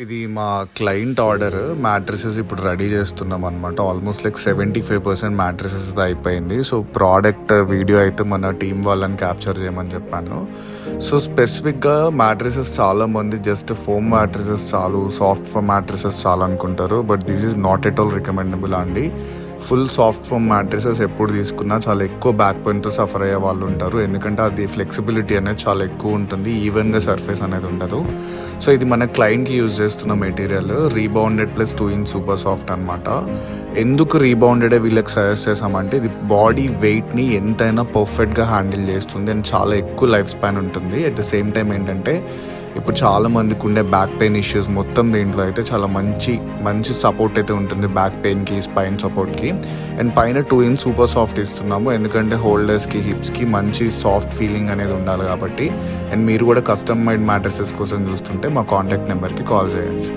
ఇది మా client order matrices ఇప్పుడు రెడీ చేస్తున్నాం అనమాట. ఆల్మోస్ట్ లైక్ 75% మ్యాట్రిసెస్ అయిపోయింది. సో ప్రోడక్ట్ వీడియో అయితే మన టీం వాళ్ళని క్యాప్చర్ చేయమని చెప్పాను. సో స్పెసిఫిక్గా మ్యాట్రిసెస్ చాలా మంది జస్ట్ ఫోమ్ మ్యాట్రిసెస్ చాలు, సాఫ్ట్ ఫోమ్ మ్యాట్రిసెస్ చాలు అనుకుంటారు. But this is not at all recommendable అండి. ఫుల్ సాఫ్ట్ ఫోమ్ మ్యాట్రిసెస్ ఎప్పుడు తీసుకున్నా చాలా ఎక్కువ బ్యాక్ పెయిన్తో సఫర్ అయ్యే వాళ్ళు ఉంటారు. ఎందుకంటే అది ఫ్లెక్సిబిలిటీ అనేది చాలా ఎక్కువ ఉంటుంది, ఈవెన్గా సర్ఫేస్ అనేది ఉండదు. సో ఇది మన క్లయింట్కి యూజ్ చేస్తున్న material rebounded plus 2 inch super soft అనమాట. ఎందుకు రీబౌండెడే వీళ్ళకి సజెస్ట్ చేసామంటే ఇది బాడీ వెయిట్ని ఎంతైనా పర్ఫెక్ట్గా హ్యాండిల్ చేస్తుంది అండ్ చాలా ఎక్కువ లైఫ్ స్పాన్ ఉంటుంది. అట్ ద సేమ్ టైం ఏంటంటే ఇప్పుడు చాలా మందికి ఉండే బ్యాక్ పెయిన్ ఇష్యూస్ మొత్తం దీంట్లో అయితే చాలా మంచి సపోర్ట్ అయితే ఉంటుంది బ్యాక్ పెయిన్కి, స్పైన్ సపోర్ట్కి. అండ్ పైన 2 ఇంచ్ సూపర్ సాఫ్ట్ ఇస్తున్నాము ఎందుకంటే హోల్డర్స్కి, హిప్స్కి మంచి సాఫ్ట్ ఫీలింగ్ అనేది ఉండాలి కాబట్టి. అండ్ మీరు కూడా కస్టమ్ మేడ్ మ్యాట్రిసెస్ కోసం చూస్తుంటే మా కాంటాక్ట్ నెంబర్కి కాల్ చేయండి.